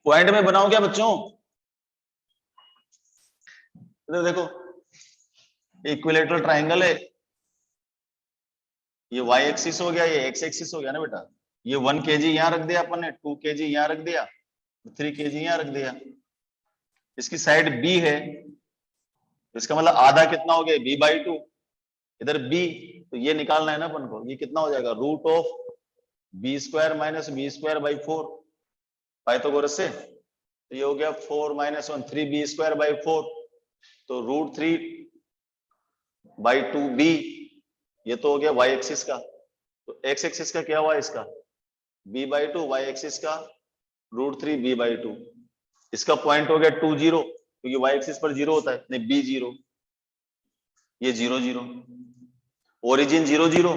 Point में बनाओ क्या बच्चों? इधर देखो, इक्विलेटरल ट्राइंगल है, ये y एक्सिस हो गया, ये x एक्सिस हो गया ना बेटा। ये 1 kg यहाँ रख दिया अपन ने, 2 kg यहाँ रख दिया, 3 kg यहाँ रख दिया। इसकी साइड b है, इसका मतलब आधा कितना हो गया, b/2। इधर b, तो ये निकालना है ना अपन को, ये कितना हो जाएगा, √(b² - b²/4) पाइथागोरस से। तो ये हो गया 4 - 1 3b²/4, तो √3/2b, ये तो हो गया y एक्सिस का। तो x एक्सिस का क्या हुआ इसका, b/2, y एक्सिस का √3b/2। इसका पॉइंट हो गया 2 0, क्योंकि y एक्सिस पर 0 होता है, नहीं b 0, ये 0 0, ओरिजिन 0 0।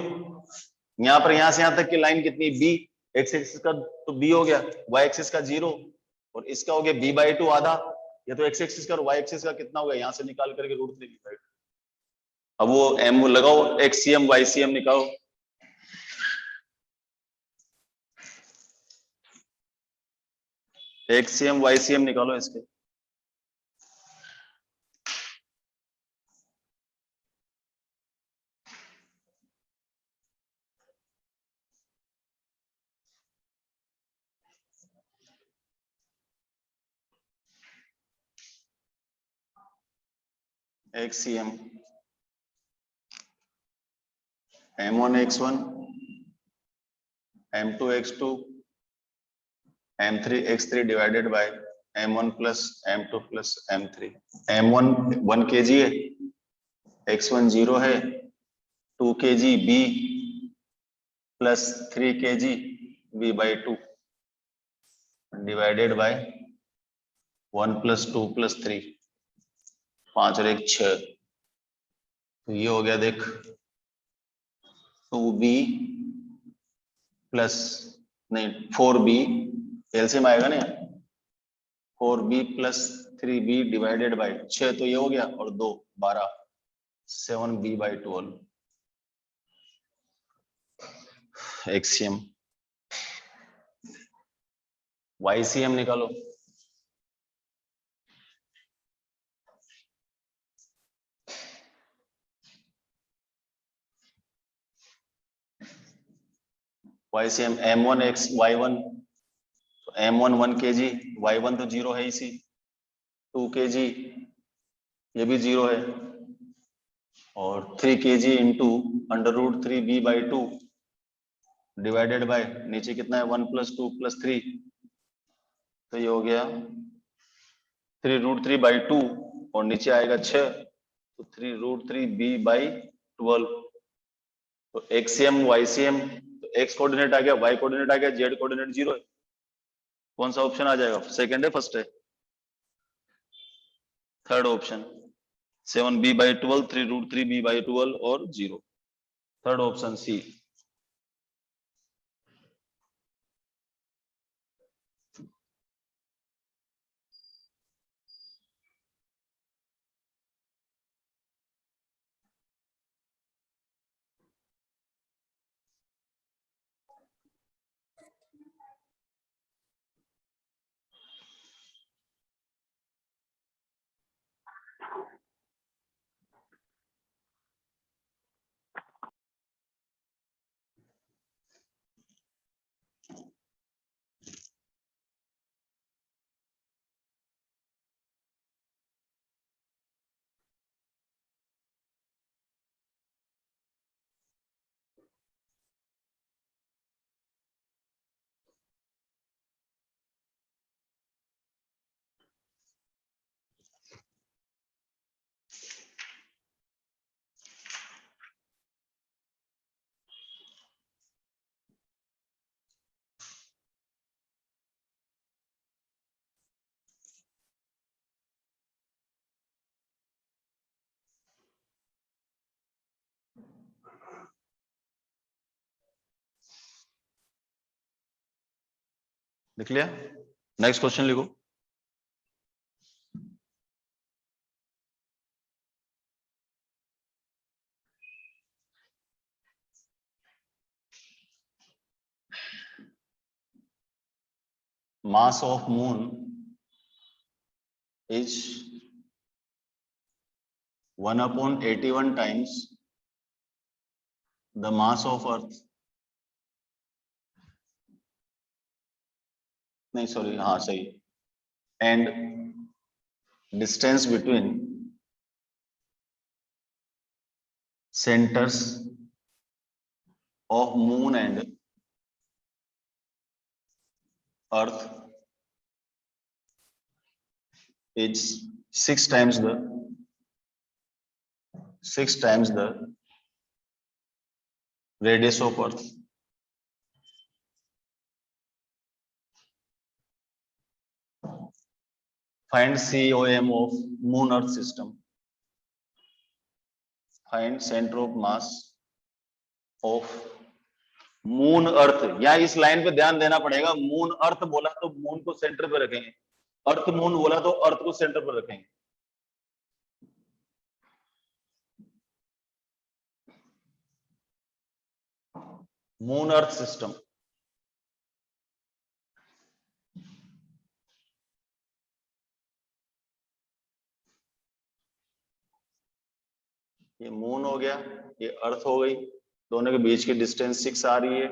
यहां पर यहां से यहां तक की लाइन कितनी, b, x एक्सिस का तो b हो गया, y एक्सिस का 0, और इसका हो गया b/2 आधा। ये तो x एक्सिस का और y एक्सिस का कितना हो गया, यहां से निकाल करके √3b/2। अब वो m लगाओ, XCM YCM निकालो। XCM YCM निकालो इसके। XCM M1 X1 M2 X2 M3 X3 divided by M1 plus M2 plus M3। M1 1 kg है, X1 0 है, 2 kg B plus 3 kg B/2 divided by 1 + 2 + 3, 5 और 1 6। तो ये हो गया देख 2b प्लस, नहीं 4b, एलसीएम आएगा ना, 4b plus 3b divided by 6, तो ये हो गया, और 2 12, 7b/12। एक्सियम YCM निकालो। YCM M1 X Y1, तो M1 1 kg, Y1 तो 0 है इसी, 2 kg ये भी 0 है, और 3 kg into √3b/2 divided by नीचे कितना है 1 + 2 + 3, तो ये हो गया 3√3/2, और नीचे आएगा 6, तो 3√3b/12। तो XCM YCM, तो x कोऑर्डिनेट आ गया, y कोऑर्डिनेट आ गया, z कोऑर्डिनेट 0 है। कौन सा ऑप्शन आ जाएगा, सेकंड है फर्स्ट है, थर्ड ऑप्शन, 7b/12, 3√3b/12 और 0, थर्ड ऑप्शन सी। लिख लिया, नेक्स्ट क्वेश्चन लिखो। mass of moon is 1/81 times the mass of earth. नहीं सॉरी, हाँ सही. And distance between centers of moon and earth is 6 times the radius of earth. Find COM of moon earth system. Find center of mass of moon earth. या इस line पे ध्यान देना पड़ेगा. Moon earth बोला तो मून को centre पे रखेंगे, अर्थ मून बोला तो अर्थ को सेंटर पर रखेंगे. Moon earth system. ये मून हो गया, ये अर्थ हो गई. दोनों के बीच की डिस्टेंस 6 आ रही है.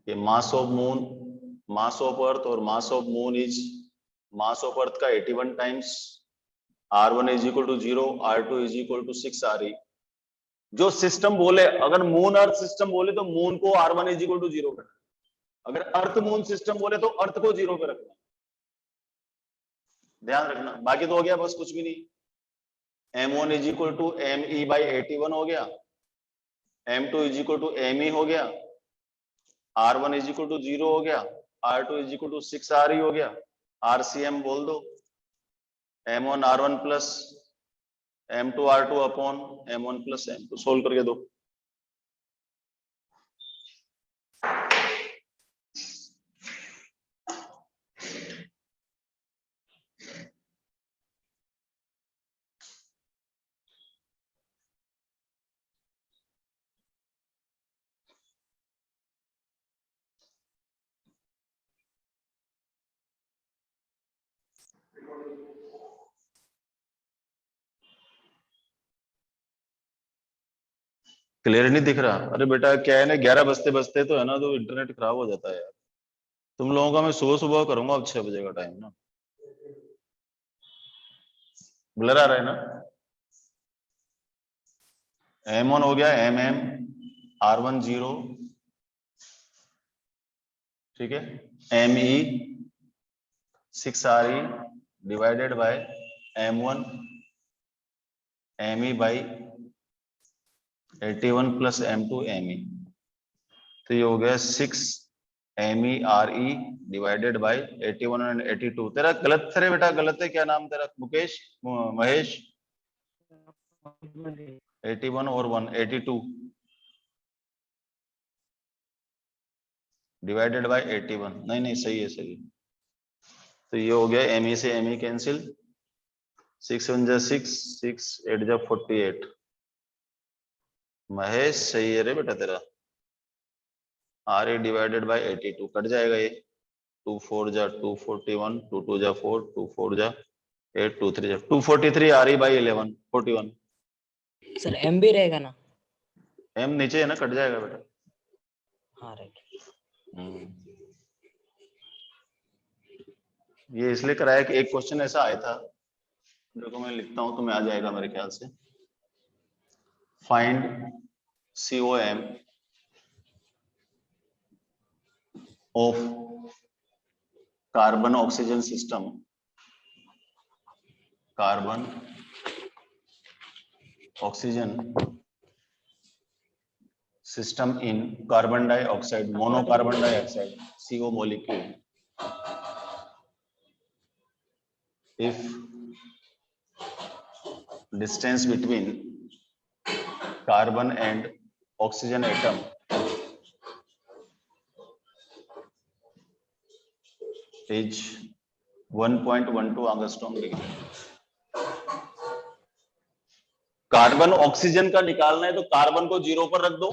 ये mass of moon, mass of earth और mass of moon is mass of earth का 81 times. R1 is equal to 0, R2 is equal to 6 आ रही. जो सिस्टम बोले, अगर मून अर्थ सिस्टम बोले तो मून को R1 इज इक्वल टू 0 करना. अगर अर्थ मून सिस्टम बोले तो अर्थ को 0 पे रखना. ध्यान रखना. बाकी तो हो गया, बस कुछ भी नहीं. M1 is equal to ME by 81 हो गया. M2 is equal to ME हो गया. R1 इज इक्वल टू 0 हो गया. R2 is equal to 6 RE हो गया. RCM बोल दो. M1 R1 plus M2 R2 upon M1 plus M2. Solve करके दो. क्लियर नहीं दिख रहा? अरे बेटा क्या है ना, 11 बजते बजते तो है ना, तो इंटरनेट खराब हो जाता है यार. तुम लोगों का मैं सुबह सुबह करूंगा. अब 6 बजे का टाइम ना. ब्लर आ रहा है ना? M1 हो गया MM R1 0, ठीक है. ME 6 RE divided by M1 ME by 81 plus M2 ME. तो ये हो गया 6 ME RE divided by 81 and 82. तेरा गलत था रे बेटा, गलत है. क्या नाम तेरा? मुकेश, महेश. 81 और 1 82 डिवाइडेड बाय 81. नहीं नहीं सही है, सही. तो ये हो गया ME से ME कैंसिल. 6 1 जा 6, 6 8 जा 48. महेश सही है रे बेटा तेरा. RE डिवाइडेड बाय 82 कट जाएगा ये. 2 4 जा 241, 2 2 जा 4, 2 4 जा 8, 2 3 जा 243 RE बाय 11 41. सर M भी रहेगा ना? M नीचे है ना, कट जाएगा बेटा. हाँ राइट. ये इसलिए कराया कि एक क्वेश्चन ऐसा आया था, देखो मैं लिखता हूं तो मैं आ जाएगा मेरे ख्याल से. Find COM of carbon oxygen system, carbon oxygen system in carbon dioxide, monocarbon dioxide CO molecule. If distance between carbon and oxygen atom is 1.12 angstrom degree. Carbon oxygen का निकालना है तो कार्बन को 0 पर रख दो.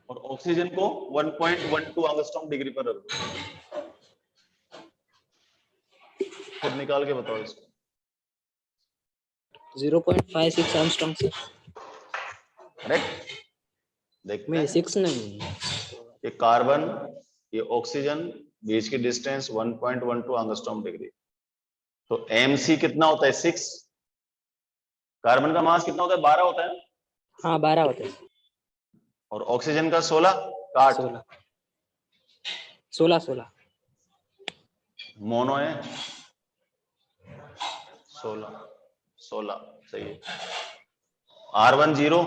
और ऑक्सीजन को 1.12 एंगस्ट्रॉम डिग्री पर रख दो। खुद निकाल के बताओ इसको। 0.56 एंगस्ट्रॉम सर। करेक्ट। देखते मैं हैं 6 नहीं। ये कार्बन, ये ऑक्सीजन, बीच की डिस्टेंस 1.12 एंगस्ट्रॉम डिग्री। तो mc कितना होता है? 6। कार्बन का मास कितना होता है? 12 होता है। हाँ 12 होते हैं। और ऑक्सीजन का 16 काट। 16 मोनो है 16 सही है। R1 0,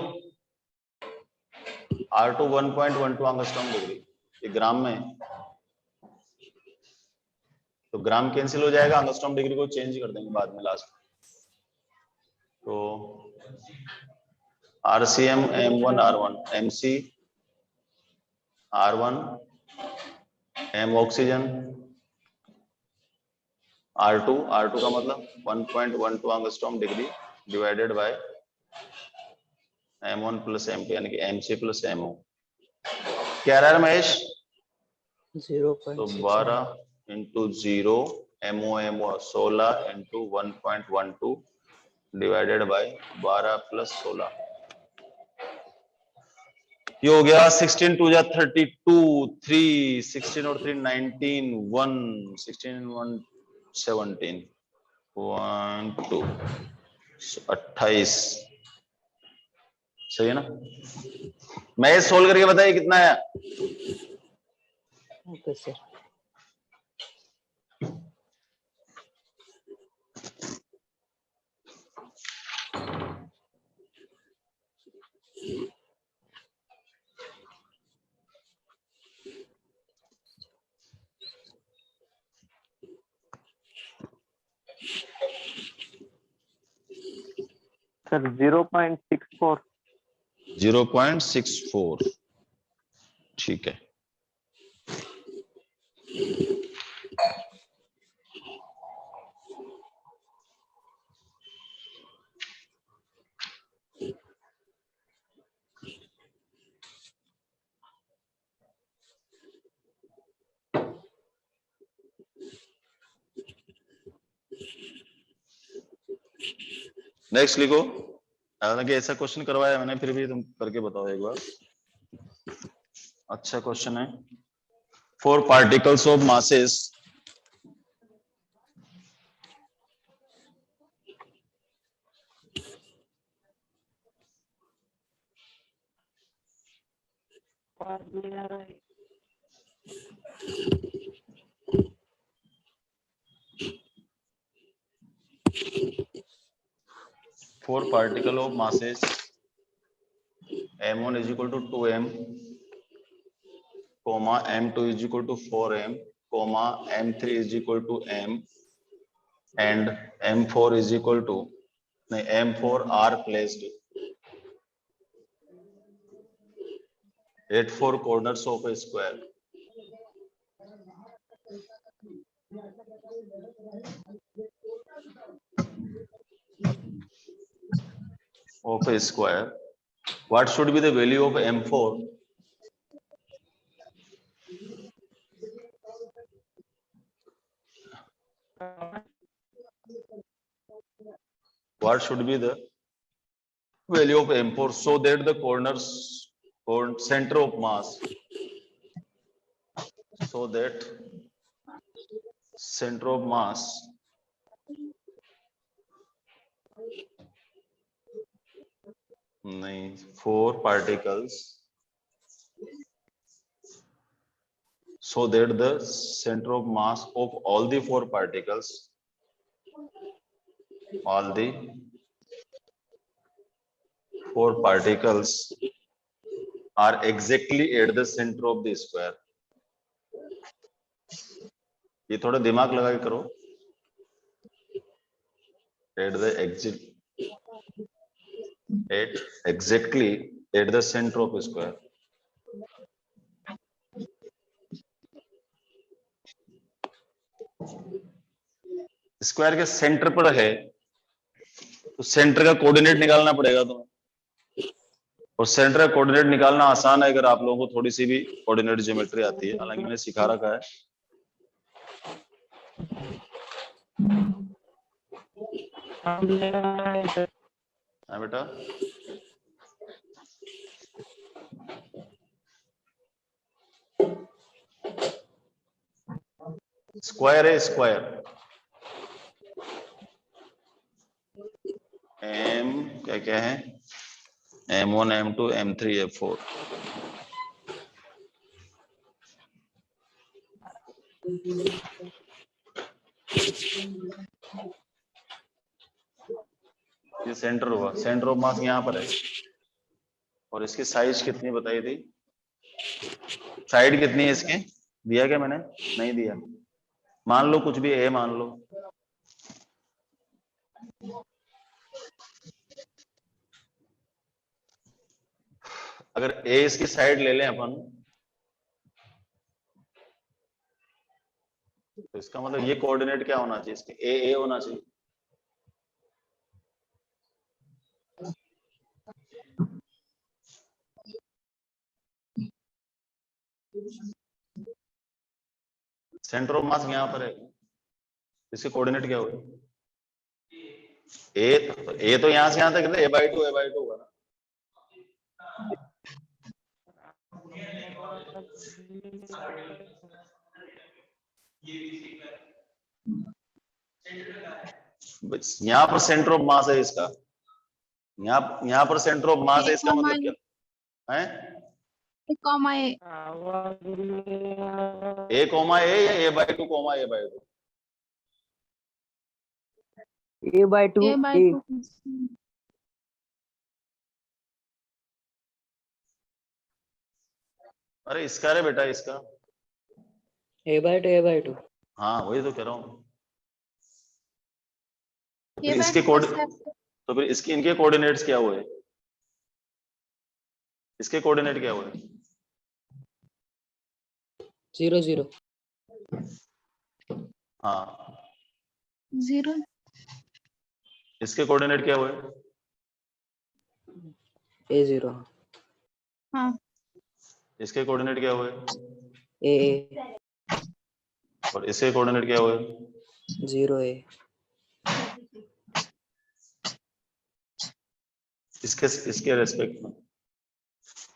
R2 1.12 angstrom degree. ये ग्राम में है। तो ग्राम कैंसिल हो जाएगा, एंगस्ट्रॉम डिग्री को चेंज कर देंगे बाद में लास्ट में। तो RCM M1 R1 MC R1 M oxygen R2 का मतलब 1.12 angstrom degree divided by M1 plus MP यानी कि MC प्लस MO। क्या रहा है महेश? 0.6 तो 12 into 0 MO 16 into 1.12 divided by 12 plus 16। ये हो गया 16 2 जा 32 3 16 और 3 19 1 16 1 17 1 2 28। सही है ना? मैं ये सोल्व करके बताइए कितना आया। Okay sir. सर 0.64। 0.64 ठीक है। नेक्स्ट लिखो। हालांकि ऐसा क्वेश्चन करवाया मैंने, फिर भी तुम करके बताओ एक बार। अच्छा क्वेश्चन है। 4 particles of masses four particle of masses m1 is equal to 2m, comma m2 is equal to 4m, comma m3 is equal to m, and m4 is equal to m4 are placed at 4 corners of a square. Of a square, what should be the value of m4? What should be the value of m4 so that the corners or center of mass, so that center of mass नहीं 4 particles, so that the center of mass of all the 4 particles, all the 4 particles are exactly at the center of the square. ये थोड़ा दिमाग लगा के करो। At the exit at exactly at the center of a square. Square के centre पर है तो सेंटर का कोऑर्डिनेट निकालना पड़ेगा तुम्हें। और सेंटर का कोऑर्डिनेट निकालना आसान है अगर आप लोगों को थोड़ी सी भी कोऑर्डिनेट ज्योमेट्री आती है, हालांकि मैंने सिखा रखा है। हाँ बेटा, स्क्वायर है, स्क्वायर एम क्या क्या है, M1 M2 M3 M4। ये सेंटर हुआ, सेंटर ऑफ मास यहाँ पर है, और इसकी साइज कितनी बताई थी, साइड कितनी है इसके, दिया क्या मैंने, नहीं दिया, मान लो कुछ भी ए मान लो, अगर ए इसकी साइड ले लें अपन, तो इसका मतलब ये कोऑर्डिनेट क्या होना चाहिए इसके, ए होना चाहिए। सेंटर ऑफ मास यहाँ पर है, इसके कोऑर्डिनेट क्या हुए, ए तो यहां से यहां तक A/2 होगा ना, यहाँ पर सेंटर ऑफ मास है इसका, यहाँ पर सेंटर ऑफ मास है, इसका मतलब क्या है, A, या A/2, A/2, A/2 अरे इसका रे बेटा, इसका A/2 हाँ वही तो कह रहा हूँ, तो इसके तो फिर इसके इनके कोऑर्डिनेट्स क्या हुए, इसके कोऑर्डिनेट क्या हुए, 0 0 हाँ 0 इसके कोऑर्डिनेट क्या हुए, A0 हाँ इसके कोऑर्डिनेट क्या हुए, A और इसके कोऑर्डिनेट क्या हुए, 0 A इसके रेस्पेक्ट में,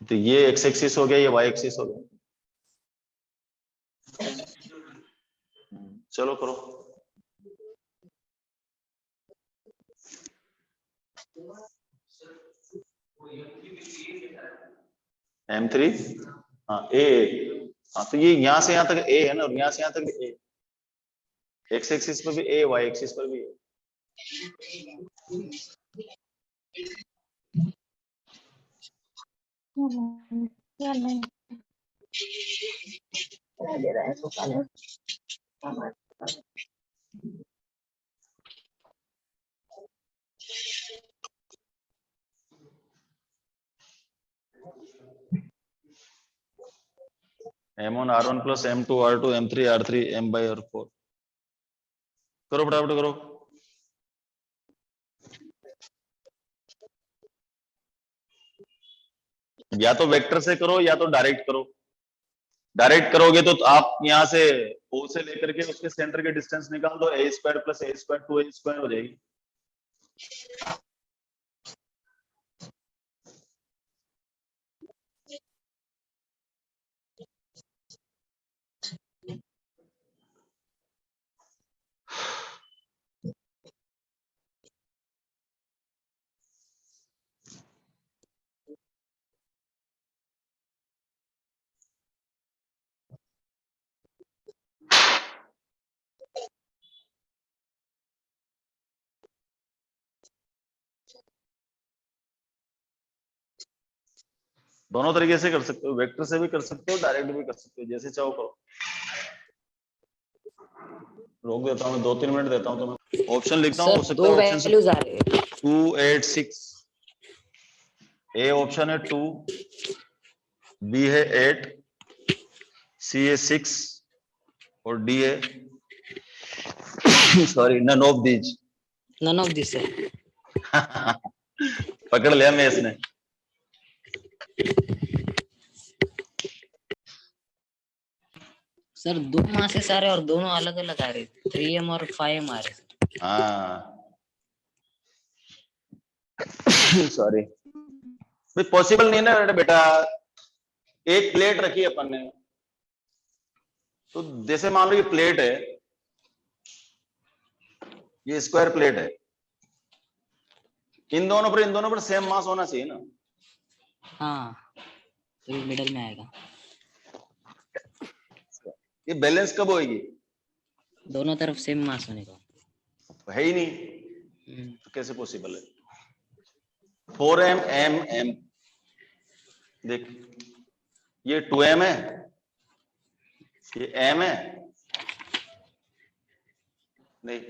तो ये एक्स एक्सिस हो गया, ये वाई एक्सिस हो गया, चलो करो, M3 हाँ A, हाँ तो ये यहां से यहां तक A है ना, और यहां से यहां तक A, एक्स एक्सिस पर भी A, वाई एक्सिस पर भी A। M1 R1 plus M2 R2 M3 R3 M/R4, करो फटाफट करो, या तो वेक्टर से करो या तो डायरेक्ट करो, डायरेक्ट करोगे तो आप यहां से O से लेकर के उसके सेंटर के डिस्टेंस निकाल दो, A² + A² 2A² हो जाएगी। दोनों तरीके से कर सकते हो, वेक्टर से भी कर सकते हो, डायरेक्ट भी कर सकते हो, जैसे चाहो करो। रोक देता हूँ मैं, 2-3 मिनट देता हूँ तुम्हें, ऑप्शन लिखता हूँ, हो सर सकता दो है ऑप्शन से वैल्यूज आ रहे हैं 2 8 6, ए ऑप्शन है 2, बी है 8, सी है 6 और डी है sorry none of these. None of this है पकड़ लिया मैं इसने, सर दो मासेस आ रहे और दोनों अलग अलग आ रहे, 3m और 5m आ रहे। हाँ सॉरी भाई, पॉसिबल नहीं ना बेटा। एक प्लेट रखी अपन ने, तो जैसे मान लो ये प्लेट है, ये स्क्वायर प्लेट है, इन दोनों पर सेम मास होना चाहिए ना। हाँ तो ये मिडल में आएगा। ये बैलेंस कब होएगी? दोनों तरफ सेम मास होने का। है ही नहीं, तो कैसे पॉसिबल है? 4m m m, देख ये 2m है, ये m है, नहीं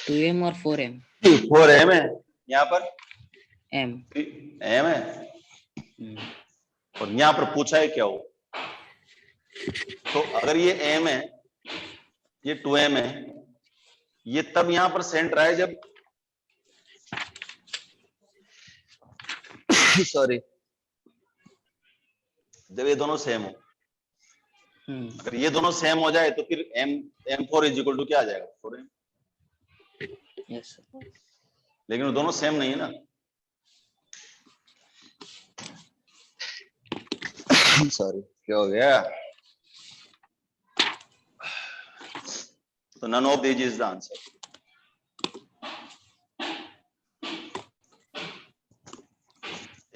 2m और 4m 4m है, यहाँ पर m। m है, और यहाँ पर पूछा है क्या हो। तो अगर ये m है, ये 2m है, ये तब यहां पर सेंटर आए जब सॉरी जब ये दोनों सेम हो। अगर ये दोनों सेम हो जाए तो फिर m4 इज इक्वल टू क्या आ जाएगा? 4m। यस लेकिन वो दोनों सेम नहीं है ना। सॉरी क्या हो गया? तो none of these is the answer.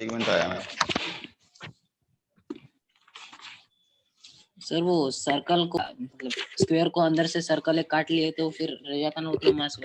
एक मिनट आया मैं। सर वो सर्कल को मतलब स्क्वायर को अंदर से सर्कल काट लिए तो फिर रह जाता ना उतना मास।